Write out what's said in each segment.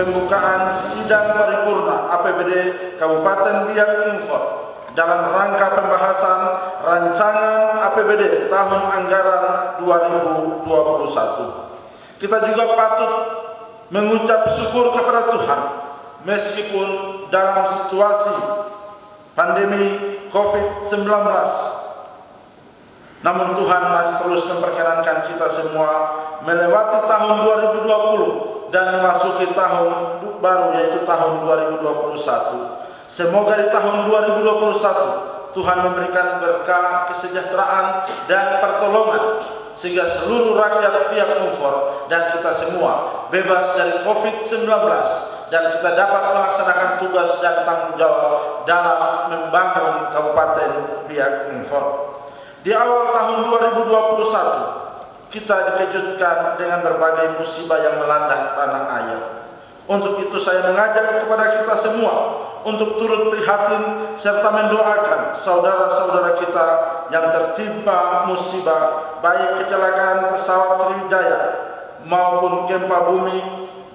pembukaan sidang paripurna APBD Kabupaten Biak Numfor dalam rangka pembahasan rancangan APBD tahun anggaran 2021. Kita juga patut mengucap syukur kepada Tuhan meskipun dalam situasi pandemi COVID-19, namun Tuhan masih terus memperkenankan kita semua melewati tahun 2020 dan memasuki tahun baru, yaitu tahun 2021. Semoga di tahun 2021 Tuhan memberikan berkah, kesejahteraan dan pertolongan sehingga seluruh rakyat Biak Numfor dan kita semua bebas dari COVID-19 dan kita dapat melaksanakan tugas dan tanggung jawab dalam membangun Kabupaten Biak Numfor. Di awal tahun 2021 kita dikejutkan dengan berbagai musibah yang melanda tanah air. Untuk itu saya mengajak kepada kita semua untuk turut prihatin serta mendoakan saudara-saudara kita yang tertimpa musibah, baik kecelakaan pesawat Sriwijaya maupun gempa bumi,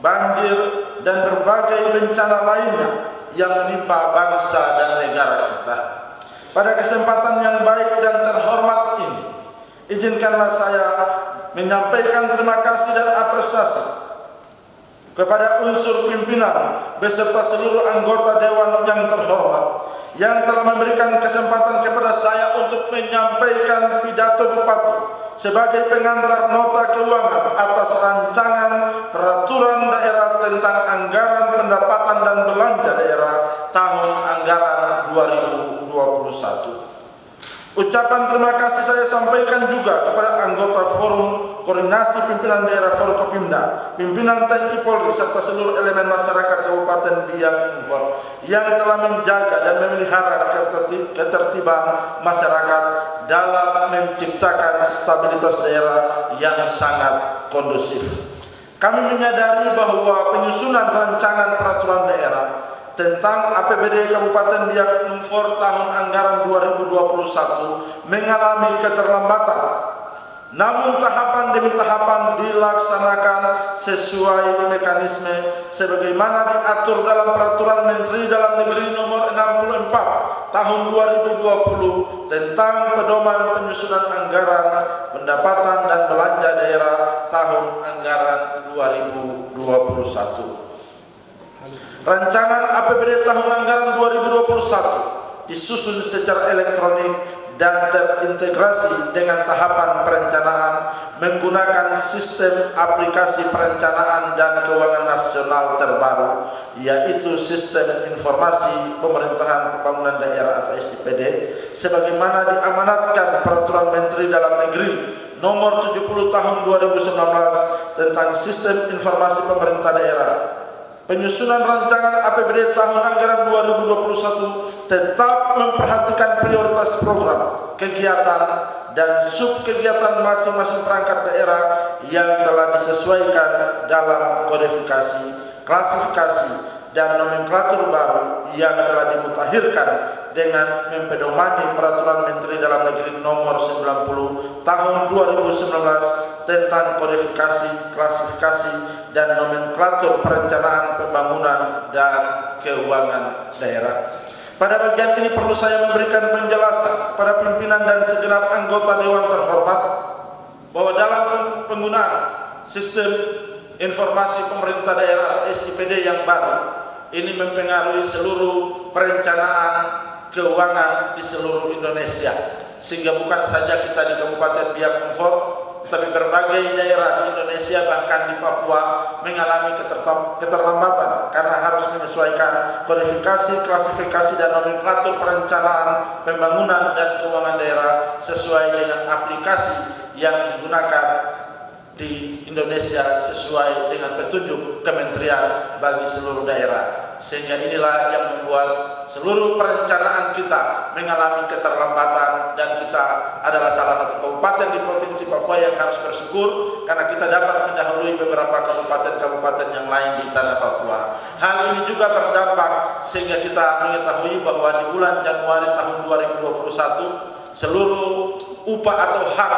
banjir dan berbagai bencana lainnya yang menimpa bangsa dan negara kita. Pada kesempatan yang baik dan terhormat ini, izinkanlah saya menyampaikan terima kasih dan apresiasi kepada unsur pimpinan beserta seluruh anggota dewan yang terhormat yang telah memberikan kesempatan kepada saya untuk menyampaikan pidato bupati sebagai pengantar nota keuangan atas rancangan peraturan daerah tentang anggaran pendapatan dan belanja daerah tahun anggaran 2021. Ucapan terima kasih saya sampaikan juga kepada anggota Forum Koordinasi Pimpinan Daerah Forkopimda, pimpinan TNI Polri serta seluruh elemen masyarakat Kabupaten Biak Numfor yang telah menjaga dan memelihara ketertiban masyarakat dalam menciptakan stabilitas daerah yang sangat kondusif. Kami menyadari bahwa penyusunan rancangan peraturan daerah tentang APBD Kabupaten Biak Numfor tahun anggaran 2021 mengalami keterlambatan. Namun tahapan demi tahapan dilaksanakan sesuai mekanisme sebagaimana diatur dalam Peraturan Menteri Dalam Negeri Nomor 64 Tahun 2020 tentang pedoman penyusunan anggaran pendapatan dan belanja daerah tahun anggaran 2021. Rancangan APBD tahun anggaran 2021 disusun secara elektronik dan terintegrasi dengan tahapan perencanaan menggunakan sistem aplikasi perencanaan dan keuangan nasional terbaru, yaitu Sistem Informasi Pemerintahan Pembangunan Daerah atau SIPD, sebagaimana diamanatkan Peraturan Menteri Dalam Negeri Nomor 70 Tahun 2019 tentang Sistem Informasi Pemerintah Daerah. Penyusunan rancangan APBD tahun anggaran 2021 tetap memperhatikan prioritas program, kegiatan, dan subkegiatan masing-masing perangkat daerah yang telah disesuaikan dalam kodifikasi, klasifikasi, dan nomenklatur baru yang telah dimutakhirkan dengan mempedomani Peraturan Menteri Dalam Negeri Nomor 90 Tahun 2019 tentang kodifikasi, klasifikasi, dan nomenklatur perencanaan pembangunan dan keuangan daerah. Pada bagian ini perlu saya memberikan penjelasan pada pimpinan dan segenap anggota dewan terhormat bahwa dalam penggunaan sistem informasi pemerintah daerah atau SIPD yang baru ini mempengaruhi seluruh perencanaan keuangan di seluruh Indonesia, sehingga bukan saja kita di Kabupaten Biak Numfor, tetapi berbagai daerah di Indonesia bahkan di Papua mengalami keterlambatan karena harus menyesuaikan kodifikasi, klasifikasi, dan nomenklatur perencanaan pembangunan dan keuangan daerah sesuai dengan aplikasi yang digunakan di Indonesia sesuai dengan petunjuk kementerian bagi seluruh daerah. Sehingga inilah yang membuat seluruh perencanaan kita mengalami keterlambatan, dan kita adalah salah satu kabupaten di Provinsi Papua yang harus bersyukur karena kita dapat mendahului beberapa kabupaten-kabupaten yang lain di tanah Papua. Hal ini juga berdampak sehingga kita mengetahui bahwa di bulan Januari tahun 2021 seluruh upah atau hak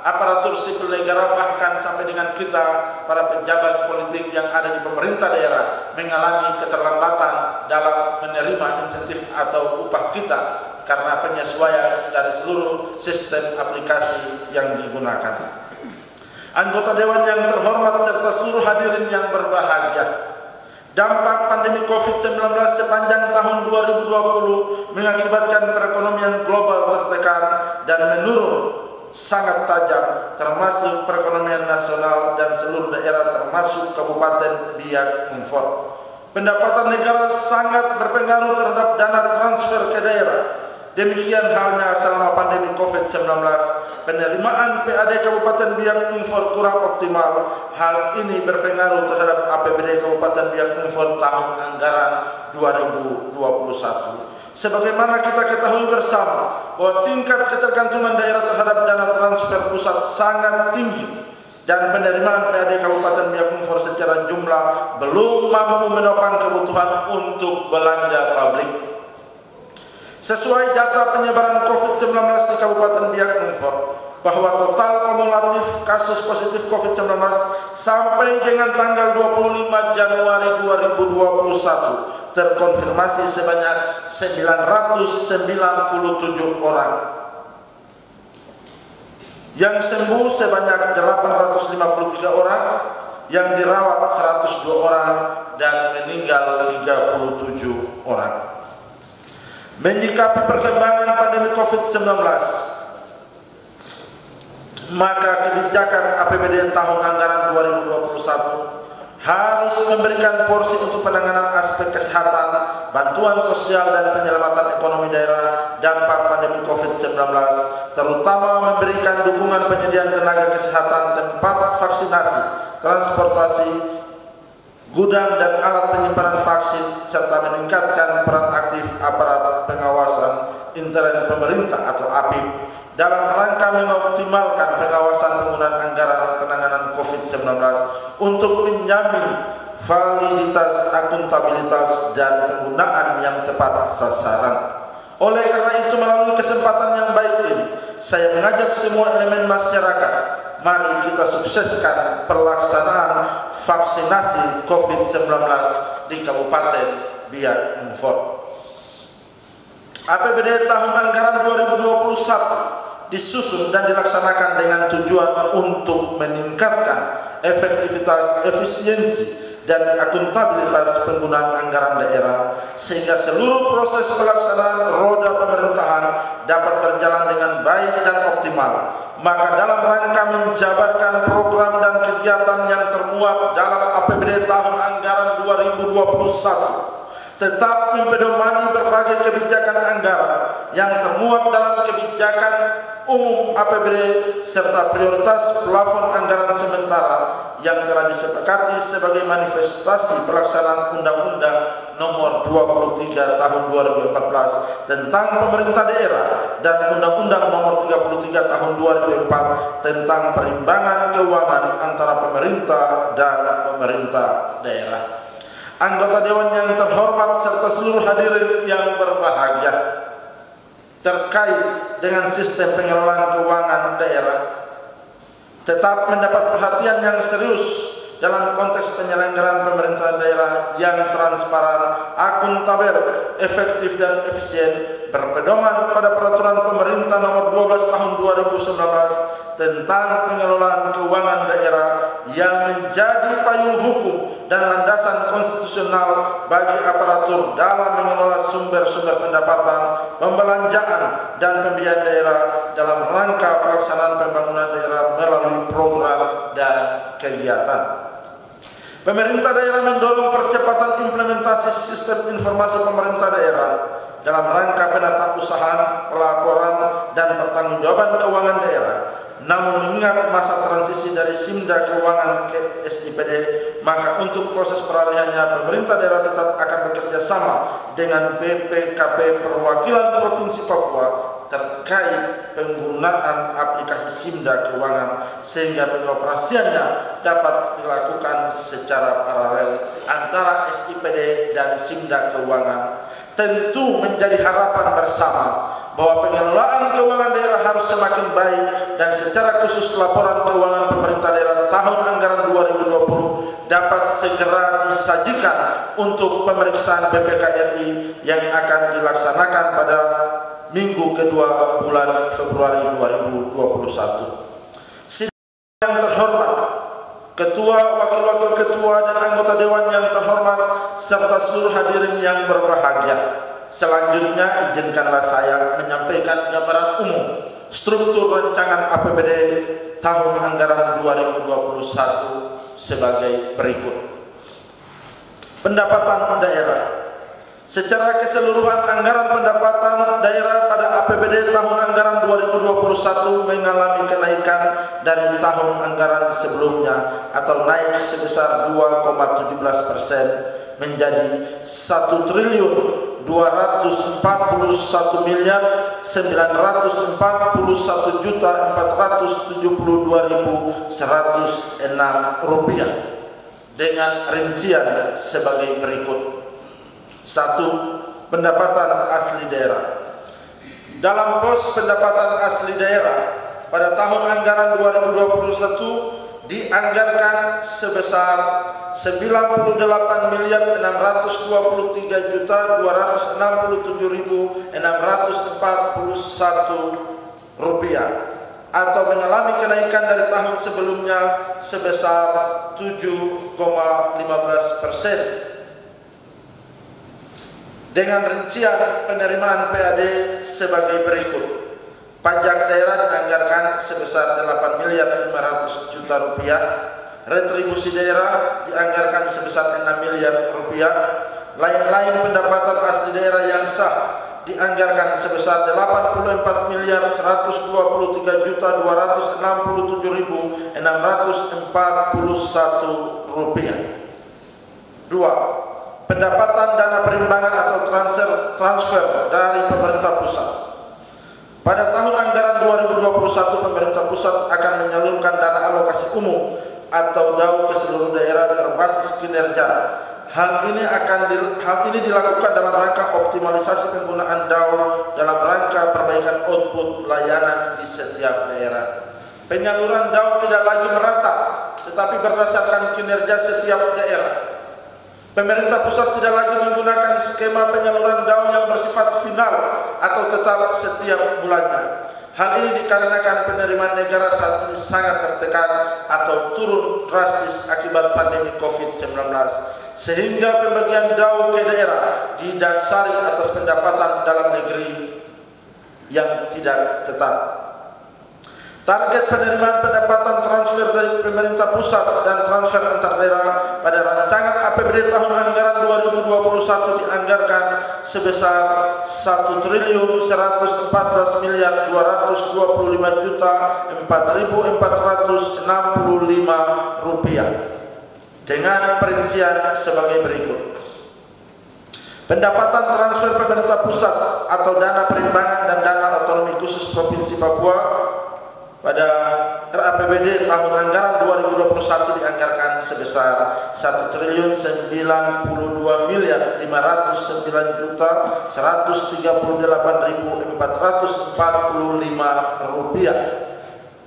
aparatur sipil negara, bahkan sampai dengan kita para pejabat politik yang ada di pemerintah daerah mengalami keterlambatan dalam menerima insentif atau upah kita karena penyesuaian dari seluruh sistem aplikasi yang digunakan. Anggota Dewan yang terhormat serta seluruh hadirin yang berbahagia, dampak pandemi COVID-19 sepanjang tahun 2020 mengakibatkan perekonomian global tertekan dan menurun sangat tajam, termasuk perekonomian nasional dan seluruh daerah termasuk Kabupaten Biak Numfor. Pendapatan negara sangat berpengaruh terhadap dana transfer ke daerah. Demikian halnya selama pandemi COVID-19, penerimaan PAD Kabupaten Biak Numfor kurang optimal. Hal ini berpengaruh terhadap APBD Kabupaten Biak Numfor tahun anggaran 2021. Sebagaimana kita ketahui bersama bahwa tingkat ketergantungan daerah terhadap dana transfer pusat sangat tinggi dan penerimaan PAD Kabupaten Biak Numfor secara jumlah belum mampu menopang kebutuhan untuk belanja publik. Sesuai data penyebaran COVID-19 di Kabupaten Biak Numfor, bahwa total kumulatif kasus positif COVID-19 sampai dengan tanggal 25 Januari 2021 terkonfirmasi sebanyak 997 orang. Yang sembuh sebanyak 853 orang, yang dirawat 102 orang, dan meninggal 37 orang. Menyikapi perkembangan pandemi COVID-19, maka kebijakan APBD tahun anggaran 2021 harus memberikan porsi untuk penanganan aspek kesehatan, bantuan sosial, dan penyelamatan ekonomi daerah dampak pandemi COVID-19, terutama memberikan dukungan penyediaan tenaga kesehatan, tempat vaksinasi, transportasi, gudang dan alat penyimpanan vaksin, serta meningkatkan peran aktif aparat pengawasan intern pemerintah atau APIP dalam rangka mengoptimalkan pengawasan penggunaan anggaran penanganan COVID-19 untuk menjamin validitas, akuntabilitas, dan penggunaan yang tepat sasaran. Oleh karena itu, melalui kesempatan yang baik ini, saya mengajak semua elemen masyarakat, mari kita sukseskan pelaksanaan vaksinasi COVID-19 di Kabupaten Biak Numfor. APBD tahun anggaran 2021 disusun dan dilaksanakan dengan tujuan untuk meningkatkan efektivitas, efisiensi, dan akuntabilitas penggunaan anggaran daerah sehingga seluruh proses pelaksanaan roda pemerintahan dapat berjalan dengan baik dan optimal. Maka dalam rangka menjabarkan program dan kegiatan yang termuat dalam APBD tahun anggaran 2021, tetap mempedomani berbagai kebijakan anggaran yang termuat dalam kebijakan umum APBD serta prioritas plafon anggaran sementara yang telah disepakati sebagai manifestasi pelaksanaan Undang-Undang Nomor 23 Tahun 2014 tentang Pemerintah Daerah dan Undang-Undang Nomor 33 Tahun 2004 tentang perimbangan keuangan antara pemerintah dan pemerintah daerah. Anggota Dewan yang terhormat serta seluruh hadirin yang berbahagia, terkait dengan sistem pengelolaan keuangan daerah tetap mendapat perhatian yang serius dalam konteks penyelenggaraan pemerintahan daerah yang transparan, akuntabel, efektif, dan efisien, berpedoman pada peraturan pemerintah nomor 12 tahun 2019 tentang pengelolaan keuangan daerah yang menjadi payung hukum dan landasan konstitusional bagi aparatur dalam mengelola sumber-sumber pendapatan, pembelanjaan, dan pembiayaan daerah dalam rangka pelaksanaan pembangunan daerah melalui program dan kegiatan. Pemerintah daerah mendorong percepatan implementasi sistem informasi pemerintah daerah dalam rangka penatausahaan, pelaporan, dan pertanggungjawaban keuangan daerah. Namun mengingat masa transisi dari SIMDA keuangan ke SIPD, maka untuk proses peralihannya pemerintah daerah tetap akan bekerja sama dengan BPKP Perwakilan Provinsi Papua terkait penggunaan aplikasi SIMDA keuangan sehingga pengoperasiannya dapat dilakukan secara paralel antara SIPD dan SIMDA keuangan. Tentu menjadi harapan bersama bahwa pengelolaan keuangan daerah harus semakin baik dan secara khusus laporan keuangan pemerintah daerah tahun anggaran 2020 dapat segera disajikan untuk pemeriksaan BPK RI yang akan dilaksanakan pada minggu kedua bulan Februari 2021. Yang terhormat, ketua, wakil-wakil ketua dan anggota dewan yang terhormat serta seluruh hadirin yang berbahagia. Selanjutnya izinkanlah saya menyampaikan gambaran umum struktur rancangan APBD tahun anggaran 2021 sebagai berikut. Pendapatan daerah. Secara keseluruhan anggaran pendapatan daerah pada APBD tahun anggaran 2021 mengalami kenaikan dari tahun anggaran sebelumnya atau naik sebesar 2,17% menjadi 1.241.941.100 rupiah dengan rincian sebagai berikut. 1. Pendapatan asli daerah. Dalam pos pendapatan asli daerah pada tahun anggaran 2021 dianggarkan sebesar 98.267.641 rupiah atau mengalami kenaikan dari tahun sebelumnya sebesar 7,15%. Dengan rincian penerimaan PAD sebagai berikut. Pajak daerah dianggarkan sebesar 8.500.000.000 rupiah. Retribusi daerah dianggarkan sebesar 6 miliar rupiah. Lain-lain pendapatan asli daerah yang sah dianggarkan sebesar 84.123.267.641 rupiah. 2. Pendapatan dana perimbangan atau transfer dari pemerintah pusat. Pada tahun anggaran 2021 pemerintah pusat akan menyalurkan dana alokasi umum atau DAU ke seluruh daerah berbasis kinerja. Hal ini dilakukan dalam rangka optimalisasi penggunaan DAU dalam rangka perbaikan output layanan di setiap daerah. Penyaluran DAU tidak lagi merata, tetapi berdasarkan kinerja setiap daerah. Pemerintah pusat tidak lagi menggunakan skema penyaluran DAU yang bersifat final atau tetap setiap bulannya. Hal ini dikarenakan penerimaan negara saat ini sangat tertekan atau turun drastis akibat pandemi COVID-19, sehingga pembagian DAU ke daerah didasari atas pendapatan dalam negeri yang tidak tetap. Target penerimaan pendapatan transfer dari pemerintah pusat dan transfer antar daerah pada rancangan APBD tahun anggaran 2021 dianggarkan sebesar 1.114.225.465 rupiah dengan perincian sebagai berikut. Pendapatan transfer pemerintah pusat atau dana perimbangan dan dana otonomi khusus Provinsi Papua pada RAPBD tahun anggaran 2021 dianggarkan sebesar 1.952.138.445 rupiah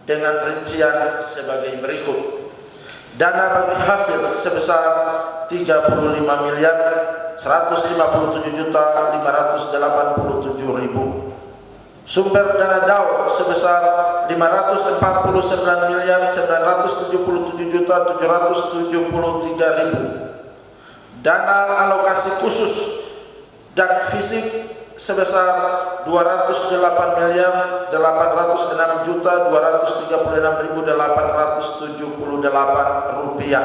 dengan rincian sebagai berikut. Dana bagi hasil sebesar 35.157.587.000. Sumber dana DAU sebesar 549.777.773.000. Dana alokasi khusus DAK fisik sebesar 288.236.878 rupiah.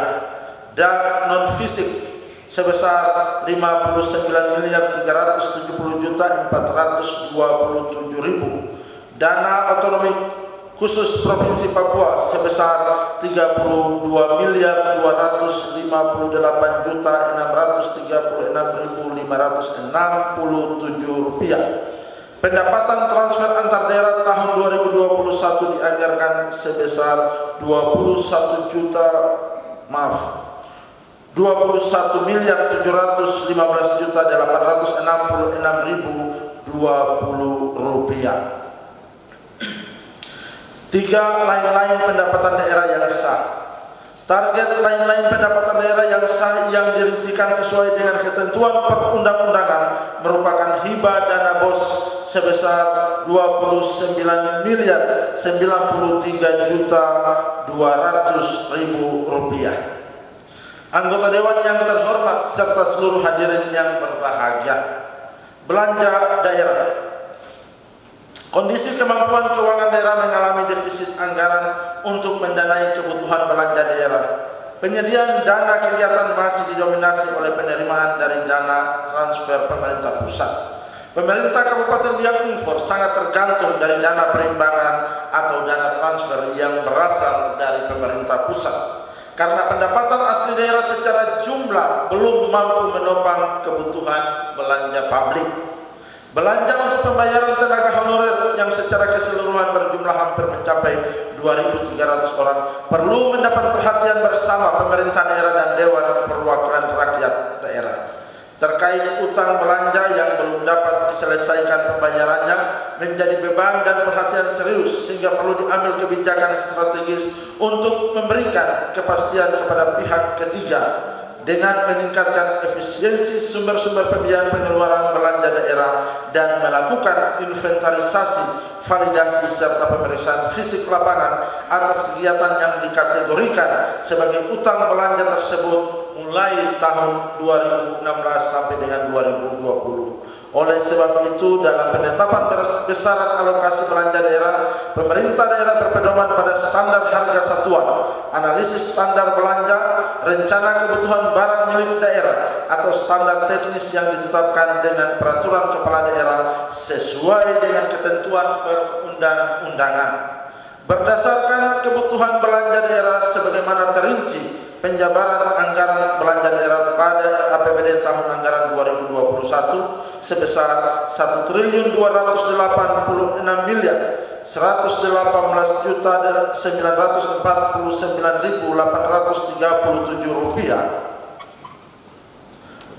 DAK non fisik sebesar 59.370.427.000. Dana otonomi khusus Provinsi Papua sebesar 32.258.636.567 rupiah. Pendapatan transfer antar daerah tahun 2021 dianggarkan sebesar 21.715.866.200 rupiah. 3. Lain-lain pendapatan daerah yang sah. Target lain-lain pendapatan daerah yang sah yang dirincikan sesuai dengan ketentuan perundang-undangan merupakan hibah dana BOS sebesar 29.093.200.000 rupiah. Anggota Dewan yang terhormat serta seluruh hadirin yang berbahagia. Belanja daerah. Kondisi kemampuan keuangan daerah mengalami defisit anggaran untuk mendanai kebutuhan belanja daerah. Penyediaan dana kegiatan masih didominasi oleh penerimaan dari dana transfer pemerintah pusat. Pemerintah Kabupaten Biak Numfor sangat tergantung dari dana perimbangan atau dana transfer yang berasal dari pemerintah pusat. Karena pendapatan asli daerah secara jumlah belum mampu menopang kebutuhan belanja publik. Belanja untuk pembayaran tenaga honorer yang secara keseluruhan berjumlah hampir mencapai 2.300 orang perlu mendapat perhatian bersama pemerintah daerah dan Dewan Perwakilan Rakyat Daerah. Terkait utang belanja yang belum dapat diselesaikan pembayarannya menjadi beban dan perhatian serius sehingga perlu diambil kebijakan strategis untuk memberikan kepastian kepada pihak ketiga dengan meningkatkan efisiensi sumber-sumber pembiayaan pengeluaran belanja daerah dan melakukan inventarisasi, validasi serta pemeriksaan fisik lapangan atas kegiatan yang dikategorikan sebagai utang belanja tersebut mulai tahun 2016 sampai dengan 2020. Oleh sebab itu, dalam penetapan besaran alokasi belanja daerah, pemerintah daerah berpedoman pada standar harga satuan, analisis standar belanja, rencana kebutuhan barang milik daerah, atau standar teknis yang ditetapkan dengan peraturan kepala daerah sesuai dengan ketentuan perundang-undangan. Berdasarkan kebutuhan belanja daerah sebagaimana terinci penjabaran anggaran belanja daerah pada APBD tahun anggaran 2021 sebesar 1.218.949.837 rupiah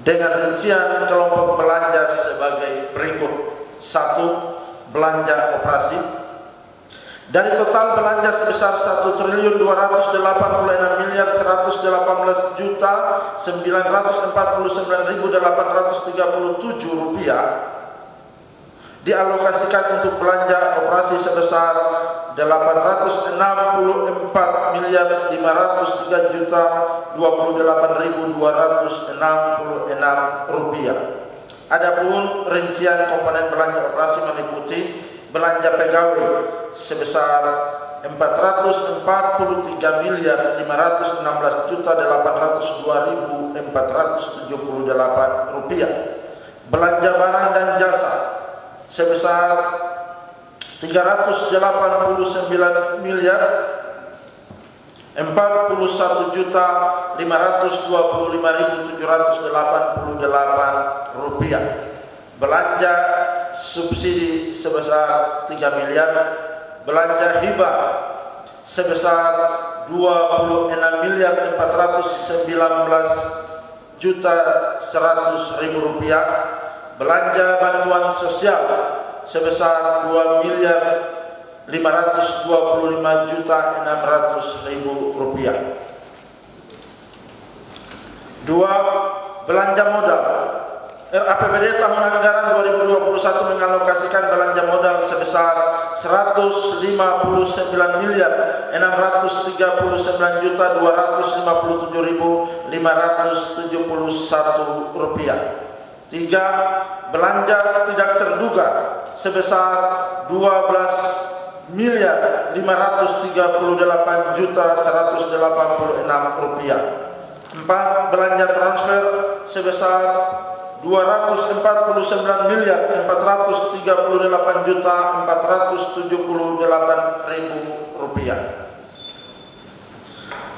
dengan rincian kelompok belanja sebagai berikut. 1. Belanja operasi. Dari total belanja sebesar 1.218.949.837 rupiah dialokasikan untuk belanja operasi sebesar 864.503.028.266 rupiah. Adapun rincian komponen belanja operasi meliputi belanja pegawai sebesar 444.516.802.478 rupiah. Belanja barang dan jasa sebesar 381.525.788 rupiah. Belanja subsidi sebesar 3 miliar, belanja hibah sebesar 26.419.100.000 rupiah, belanja bantuan sosial sebesar 2.525.600.000 rupiah. 2. Belanja modal. APBD tahun anggaran 2021 mengalokasikan belanja modal sebesar 159.259.257.571 rupiah. 3. Belanja tidak terduga sebesar 12.538.186 rupiah. 4. Belanja transfer sebesar 249.438.478.000 rupiah.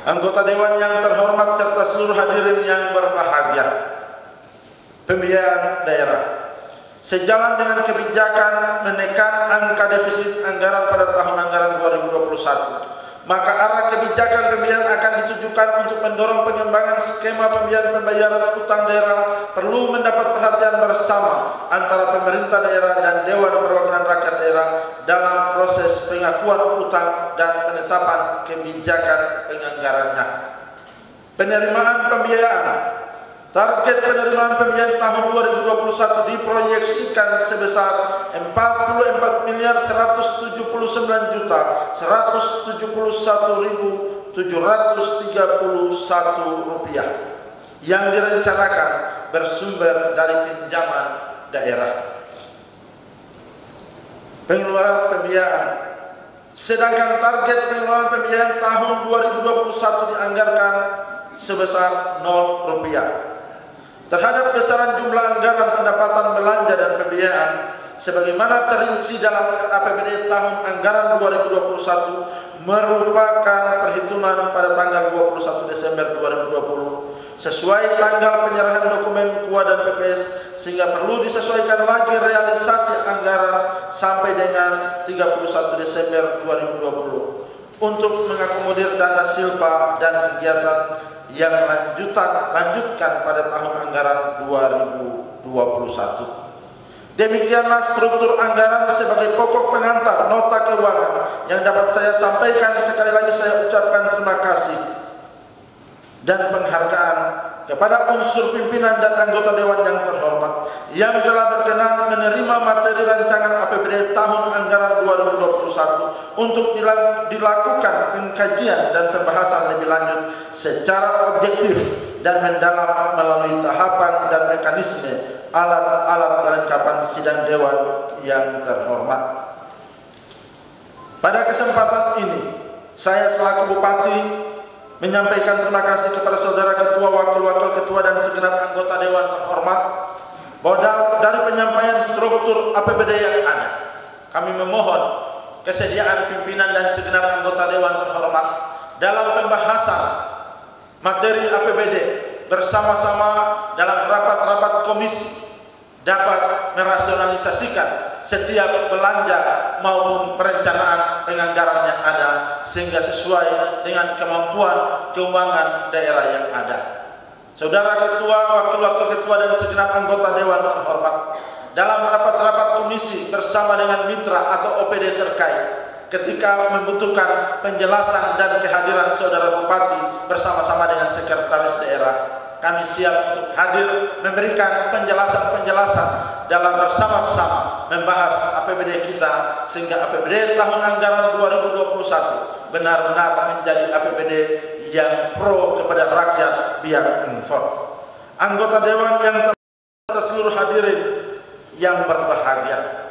Anggota Dewan yang terhormat serta seluruh hadirin yang berbahagia, pembiayaan daerah sejalan dengan kebijakan menekan angka defisit anggaran pada tahun anggaran 2021, maka arah kebijakan pembiayaan akan ditujukan untuk mendorong pengembangan skema pembayaran utang daerah perlu mendapat perhatian bersama antara pemerintah daerah dan Dewan Perwakilan Rakyat Daerah dalam proses pengakuan utang dan penetapan kebijakan penganggarannya. Penerimaan pembiayaan. Target penerimaan pembiayaan tahun 2021 diproyeksikan sebesar 44,179.771.731 rupiah yang direncanakan bersumber dari pinjaman daerah. Pengeluaran pembiayaan. Sedangkan target pengeluaran pembiayaan tahun 2021 dianggarkan sebesar 0 rupiah. Terhadap besaran jumlah anggaran pendapatan belanja dan pembiayaan sebagaimana terinci dalam RAPBD tahun anggaran 2021 merupakan perhitungan pada tanggal 21 Desember 2020 sesuai tanggal penyerahan dokumen KUA dan PPS, sehingga perlu disesuaikan lagi realisasi anggaran sampai dengan 31 Desember 2020 untuk mengakomodir dana silpa dan kegiatan yang lanjutkan pada tahun anggaran 2021. Demikianlah struktur anggaran sebagai pokok pengantar nota keuangan yang dapat saya sampaikan. Sekali lagi saya ucapkan terima kasih dan penghargaan kepada unsur pimpinan dan anggota Dewan yang terhormat yang telah berkenan menerima materi rancangan APBD tahun anggaran 2021 untuk dilakukan pengkajian dan pembahasan lebih lanjut secara objektif dan mendalam melalui tahapan dan mekanisme alat-alat kelengkapan sidang Dewan yang terhormat. Pada kesempatan ini, saya selaku Bupati menyampaikan terima kasih kepada saudara ketua, wakil-wakil ketua dan segenap anggota Dewan terhormat bahwa dari penyampaian struktur APBD yang ada, kami memohon kesediaan pimpinan dan segenap anggota Dewan terhormat dalam pembahasan materi APBD bersama-sama dalam rapat-rapat komisi dapat merasionalisasikan setiap belanja maupun perencanaan penganggaran yang ada sehingga sesuai dengan kemampuan keuangan daerah yang ada. Saudara ketua, wakil-wakil ketua dan segenap anggota Dewan terhormat, dalam rapat-rapat komisi bersama dengan mitra atau OPD terkait, ketika membutuhkan penjelasan dan kehadiran saudara Bupati bersama-sama dengan sekretaris daerah, kami siap untuk hadir memberikan penjelasan-penjelasan dalam bersama-sama membahas APBD kita sehingga APBD tahun anggaran 2021 benar-benar menjadi APBD yang pro kepada rakyat biak numfor. Anggota Dewan yang terhormat, seluruh hadirin yang berbahagia.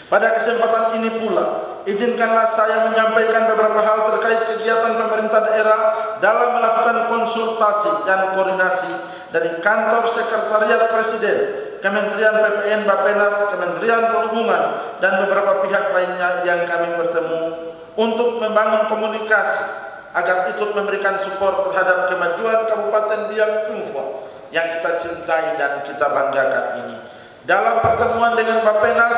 Pada kesempatan ini pula, izinkanlah saya menyampaikan beberapa hal terkait kegiatan pemerintah daerah dalam melakukan konsultasi dan koordinasi dari Kantor Sekretariat Presiden, Kementerian PPN, Bappenas, Kementerian Perhubungan, dan beberapa pihak lainnya yang kami bertemu untuk membangun komunikasi agar ikut memberikan support terhadap kemajuan Kabupaten Biak Numfor yang kita cintai dan kita banggakan ini. Dalam pertemuan dengan Bappenas,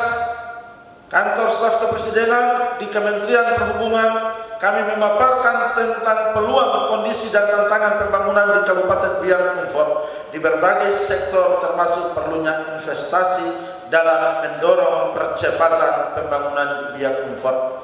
Kantor Staf Kepresidenan di Kementerian Perhubungan, kami memaparkan tentang peluang, kondisi dan tantangan pembangunan di Kabupaten Biak Numfor di berbagai sektor, termasuk perlunya investasi dalam mendorong percepatan pembangunan di Biak Numfor.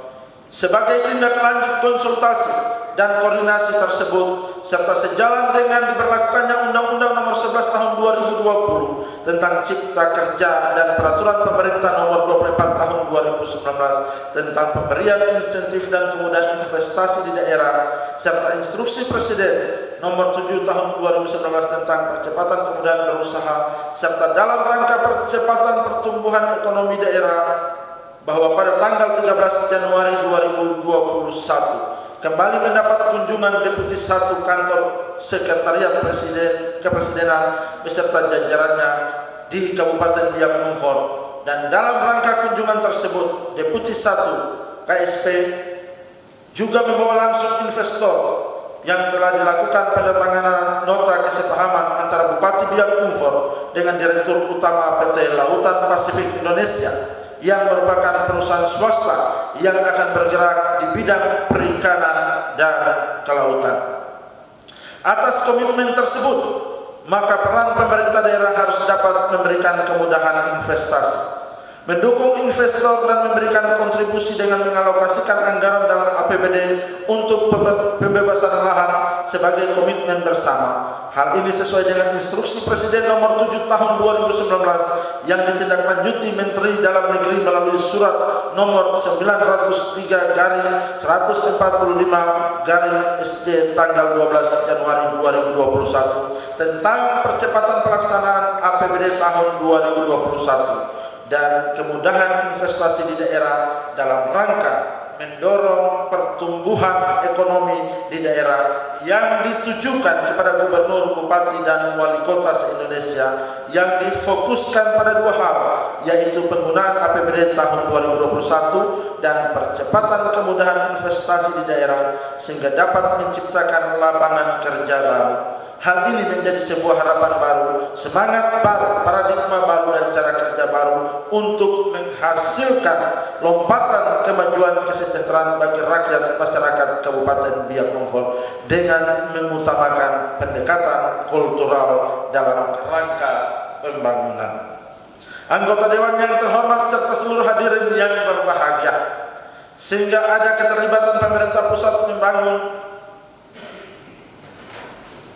Sebagai tindak lanjut konsultasi dan koordinasi tersebut serta sejalan dengan diberlakukannya Undang-Undang Nomor 11 Tahun 2020 tentang Cipta Kerja dan Peraturan Pemerintah Nomor 24 Tahun 2019 tentang pemberian insentif dan kemudahan investasi di daerah serta Instruksi Presiden Nomor 7 Tahun 2019 tentang percepatan kemudahan berusaha serta dalam rangka percepatan pertumbuhan ekonomi daerah, bahwa pada tanggal 13 Januari 2021 kembali mendapat kunjungan Deputi 1 Kantor Sekretariat Kepresidenan beserta jajarannya di Kabupaten Biak Numfor, dan dalam rangka kunjungan tersebut Deputi 1 KSP juga membawa langsung investor yang telah dilakukan penandatanganan nota kesepahaman antara Bupati Biak Numfor dengan Direktur Utama PT Lautan Pasifik Indonesia yang merupakan perusahaan swasta yang akan bergerak di bidang perikanan dan kelautan. Atas komitmen tersebut, maka peran pemerintah daerah harus dapat memberikan kemudahan investasi, mendukung investor dan memberikan kontribusi dengan mengalokasikan anggaran dalam APBD untuk pembebasan lahan sebagai komitmen bersama. Hal ini sesuai dengan instruksi Presiden nomor 7 tahun 2019 yang ditindaklanjuti Menteri Dalam Negeri melalui surat nomor 903/145/SJ tanggal 12 Januari 2021 tentang percepatan pelaksanaan APBD tahun 2021 dan kemudahan investasi di daerah dalam rangka mendorong pertumbuhan ekonomi di daerah yang ditujukan kepada gubernur, bupati, dan wali kota se-Indonesia yang difokuskan pada dua hal, yaitu penggunaan APBD tahun 2021 dan percepatan kemudahan investasi di daerah sehingga dapat menciptakan lapangan kerja baru. Hal ini menjadi sebuah harapan baru, semangat baru, paradigma baru, dan cara kerja baru untuk menghasilkan lompatan kemajuan kesejahteraan bagi rakyat masyarakat Kabupaten Biak Numfor dengan mengutamakan pendekatan kultural dalam rangka pembangunan. Anggota Dewan yang terhormat serta seluruh hadirin yang berbahagia, sehingga ada keterlibatan pemerintah pusat membangun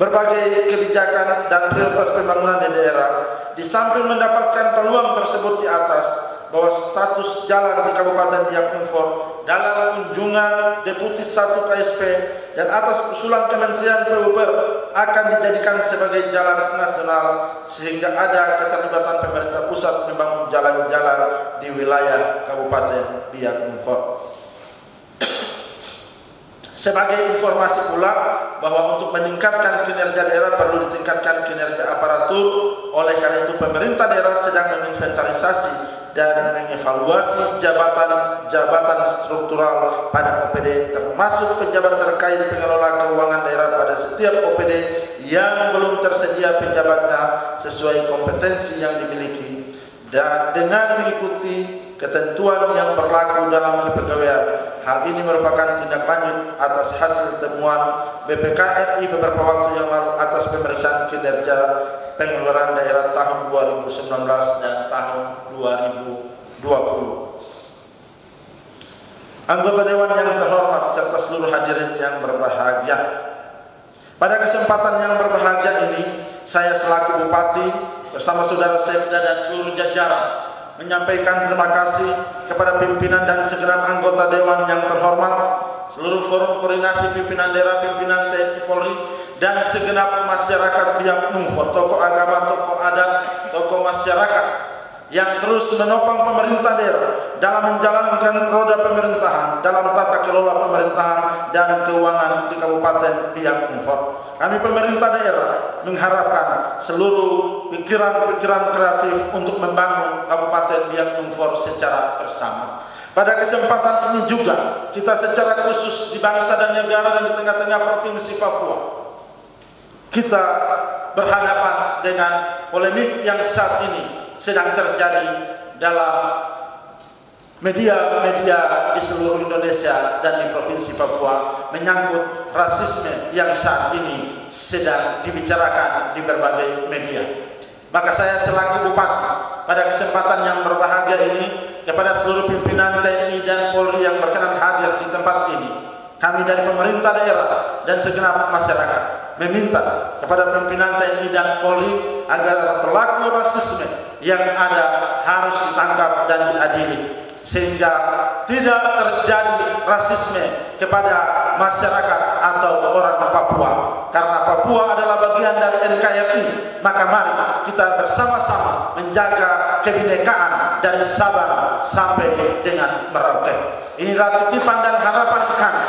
berbagai kebijakan dan prioritas pembangunan di daerah. Di samping mendapatkan peluang tersebut di atas, bahwa status jalan di Kabupaten Biak Numfor dalam kunjungan Deputi 1 KSP dan atas usulan Kementerian PUPR akan dijadikan sebagai jalan nasional, sehingga ada keterlibatan pemerintah pusat membangun jalan-jalan di wilayah Kabupaten Biak Numfor. Sebagai informasi pula bahwa untuk meningkatkan kinerja daerah perlu ditingkatkan kinerja aparatur. Oleh karena itu pemerintah daerah sedang menginventarisasi dan mengevaluasi jabatan struktural pada OPD, termasuk pejabat terkait pengelola keuangan daerah pada setiap OPD yang belum tersedia pejabatnya sesuai kompetensi yang dimiliki, dan dengan mengikuti ketentuan yang berlaku dalam kepegawaian. Hal ini merupakan tindak lanjut atas hasil temuan BPK RI beberapa waktu yang lalu atas pemeriksaan kinerja pengeluaran daerah tahun 2019 dan tahun 2020. Anggota Dewan yang terhormat serta seluruh hadirin yang berbahagia, pada kesempatan yang berbahagia ini saya selaku Bupati bersama Saudara Sekda dan seluruh jajaran menyampaikan terima kasih kepada pimpinan dan segenap anggota Dewan yang terhormat, seluruh forum koordinasi pimpinan daerah, pimpinan TNI Polri, dan segenap masyarakat Biak Numfor, tokoh agama, tokoh adat, tokoh masyarakat yang terus menopang pemerintah daerah dalam menjalankan roda pemerintahan, dalam tata kelola pemerintahan dan keuangan di Kabupaten Biak Numfor. Kami pemerintah daerah mengharapkan seluruh pikiran-pikiran kreatif untuk membangun Kabupaten Biak Numfor secara bersama. Pada kesempatan ini juga kita secara khusus di bangsa dan negara dan di tengah-tengah Provinsi Papua, kita berhadapan dengan polemik yang saat ini sedang terjadi dalam media-media di seluruh Indonesia dan di Provinsi Papua menyangkut rasisme yang saat ini sedang dibicarakan di berbagai media. Maka saya selaku Bupati pada kesempatan yang berbahagia ini kepada seluruh pimpinan TNI dan Polri yang berkenan hadir di tempat ini, kami dari pemerintah daerah dan segenap masyarakat meminta kepada pimpinan TNI dan Polri agar pelaku rasisme yang ada harus ditangkap dan diadili, sehingga tidak terjadi rasisme kepada masyarakat atau orang Papua. Karena Papua adalah bagian dari NKRI, maka mari kita bersama-sama menjaga kebinekaan dari Sabang sampai dengan Merauke. Inilah titipan dan harapan kami,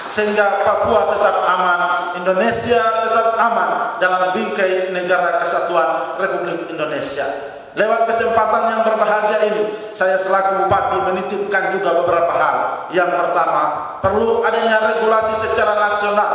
sehingga Papua tetap aman, Indonesia tetap aman dalam bingkai negara kesatuan Republik Indonesia. Lewat kesempatan yang berbahagia ini, saya selaku Bupati menitipkan juga beberapa hal. Yang pertama, perlu adanya regulasi secara nasional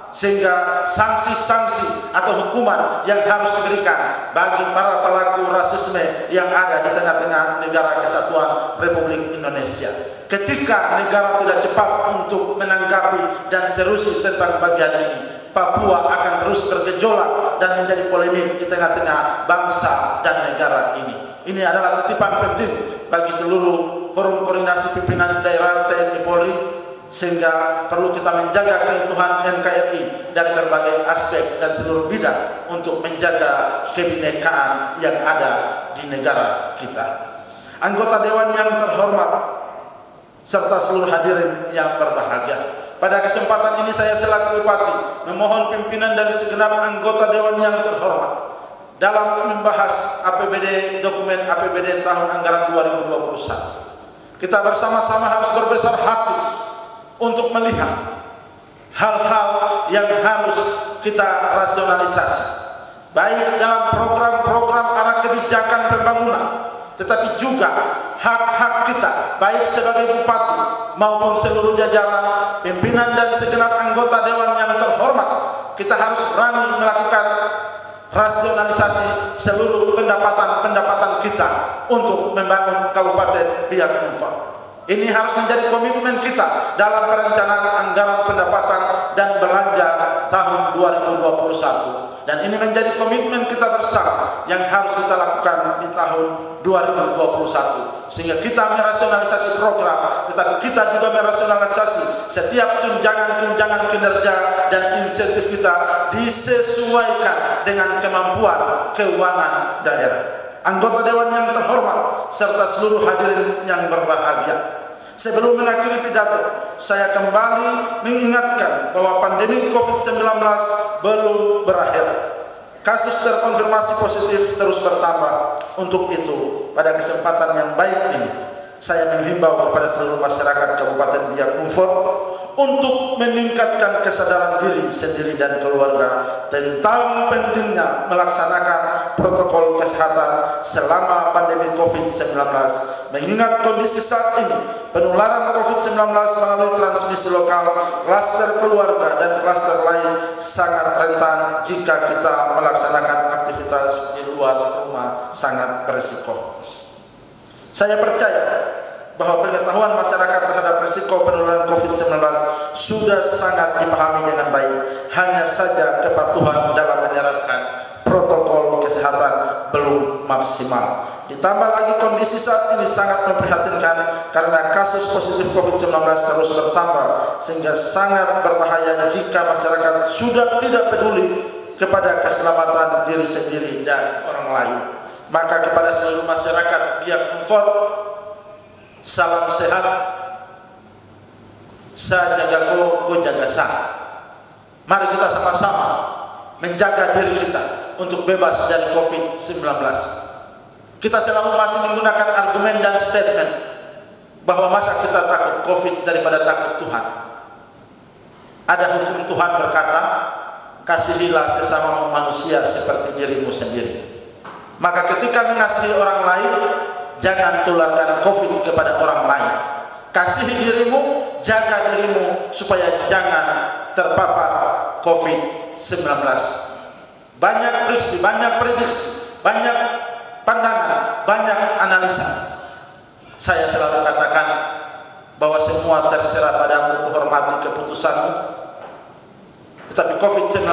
sehingga sanksi-sanksi atau hukuman yang harus diberikan bagi para pelaku rasisme yang ada di tengah-tengah negara kesatuan Republik Indonesia. Ketika negara tidak cepat untuk menanggapi dan serius tentang bagian ini, Papua akan terus bergejolak dan menjadi polemik di tengah-tengah bangsa dan negara ini. Ini adalah titipan penting bagi seluruh forum koordinasi pimpinan daerah TNI Polri, sehingga perlu kita menjaga keutuhan NKRI dari berbagai aspek dan seluruh bidang untuk menjaga kebinekaan yang ada di negara kita. Anggota Dewan yang terhormat serta seluruh hadirin yang berbahagia, pada kesempatan ini saya selaku Bupati memohon pimpinan dan segenap anggota Dewan yang terhormat dalam membahas APBD, dokumen APBD tahun anggaran 2021. Kita bersama-sama harus berbesar hati untuk melihat hal-hal yang harus kita rasionalisasi, baik dalam program-program arah kebijakan pembangunan, tetapi juga hak-hak kita, baik sebagai bupati maupun seluruh jajaran pimpinan dan segenap anggota Dewan yang terhormat. Kita harus berani melakukan rasionalisasi seluruh pendapatan kita untuk membangun Kabupaten Biak Numfor. Ini harus menjadi komitmen kita dalam perencanaan anggaran pendapatan dan belanja tahun 2021. Dan ini menjadi komitmen kita bersama yang harus kita lakukan di tahun 2021. Sehingga kita merasionalisasi program, tetapi kita juga merasionalisasi setiap tunjangan-tunjangan kinerja dan insentif kita disesuaikan dengan kemampuan keuangan daerah. Anggota Dewan yang terhormat serta seluruh hadirin yang berbahagia, sebelum mengakhiri pidato, saya kembali mengingatkan bahwa pandemi COVID-19 belum berakhir. Kasus terkonfirmasi positif terus bertambah. Untuk itu, pada kesempatan yang baik ini, saya menghimbau kepada seluruh masyarakat Kabupaten Biak Numfor untuk meningkatkan kesadaran diri sendiri dan keluarga tentang pentingnya melaksanakan protokol kesehatan selama pandemi COVID-19. Mengingat kondisi saat ini, penularan COVID-19 melalui transmisi lokal, klaster keluarga dan klaster lain sangat rentan jika kita melaksanakan aktivitas di luar rumah, sangat berisiko. Saya percaya bahwa pengetahuan masyarakat terhadap risiko penularan COVID-19 sudah sangat dipahami dengan baik. Hanya saja kepatuhan dalam menerapkan protokol kesehatan belum maksimal. Ditambah lagi kondisi saat ini sangat memprihatinkan karena kasus positif COVID-19 terus bertambah, sehingga sangat berbahaya jika masyarakat sudah tidak peduli kepada keselamatan diri sendiri dan orang lain. Maka kepada seluruh masyarakat Biak Numfor, salam sehat, sa jaga ko jaga sa. Mari kita sama-sama menjaga diri kita untuk bebas dari COVID-19. Kita selalu masih menggunakan argumen dan statement bahwa masa kita takut COVID daripada takut Tuhan. Ada hukum Tuhan berkata, kasihilah sesama manusia seperti dirimu sendiri. Maka ketika mengasihi orang lain, jangan tularkan COVID kepada orang lain. Kasihi dirimu, jaga dirimu supaya jangan terpapar COVID-19. Banyak prediksi, banyak pandangan, banyak analisa. Saya selalu katakan bahwa semua terserah padamu, kuhormati keputusanmu. Tetapi COVID-19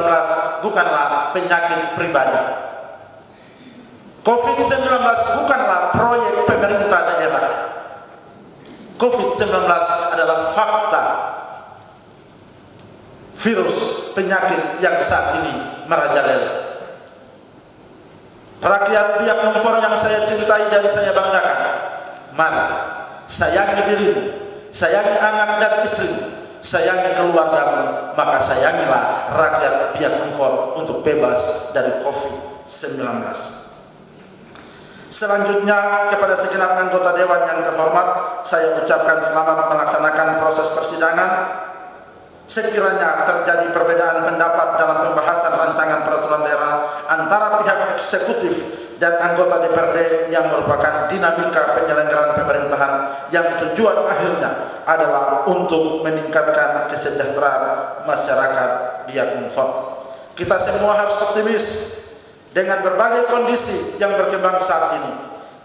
bukanlah penyakit pribadi. COVID-19 bukanlah proyek pemerintah daerah. COVID-19 adalah fakta virus penyakit yang saat ini merajalela. Rakyat Biak Numfor yang saya cintai dan saya banggakan, mari sayangi dirimu, sayangi anak dan istrimu, sayangi keluargamu, maka sayangilah rakyat Biak Numfor untuk bebas dari COVID-19. Selanjutnya, kepada segenap anggota Dewan yang terhormat, saya ucapkan selamat melaksanakan proses persidangan. Sekiranya terjadi perbedaan pendapat dalam pembahasan rancangan peraturan daerah antara pihak eksekutif dan anggota DPRD yang merupakan dinamika penyelenggaraan pemerintahan yang tujuan akhirnya adalah untuk meningkatkan kesejahteraan masyarakat Biak Numfor. Kita semua harus optimis dengan berbagai kondisi yang berkembang saat ini.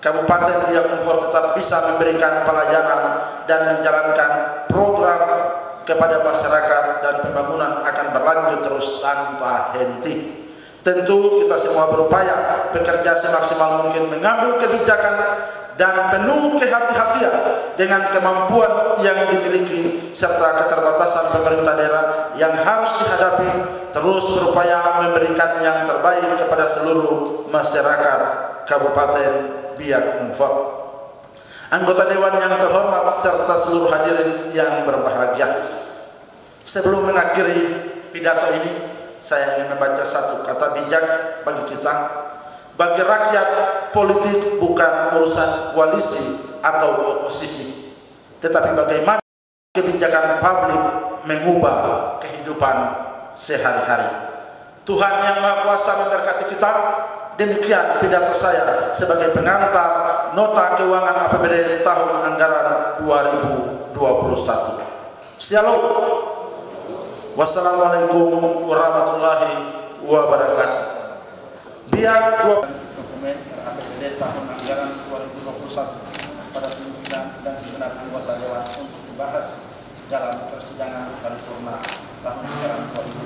Kabupaten Biak Numfor tetap bisa memberikan pelayanan dan menjalankan program kepada masyarakat, dan pembangunan akan berlanjut terus tanpa henti. Tentu kita semua berupaya bekerja semaksimal mungkin mengambil kebijakan dan penuh kehati-hatian dengan kemampuan yang dimiliki serta keterbatasan pemerintah daerah yang harus dihadapi, terus berupaya memberikan yang terbaik kepada seluruh masyarakat Kabupaten Biak Numfor. Anggota Dewan yang terhormat serta seluruh hadirin yang berbahagia, sebelum mengakhiri pidato ini, saya ingin membaca satu kata bijak bagi kita. Bagi rakyat, politik bukan urusan koalisi atau oposisi, tetapi bagaimana kebijakan publik mengubah kehidupan sehari-hari. Tuhan yang Maha Kuasa memberkati kita. Demikian pidato saya sebagai pengantar nota keuangan APBD tahun anggaran 2021. Shalom. Wassalamualaikum warahmatullahi wabarakatuh. Biak dokumen APBD tahun anggaran 2021 pada pimpinan dan segenap anggota Dewan untuk dibahas dalam persidangan paripurna tahun anggaran 2021.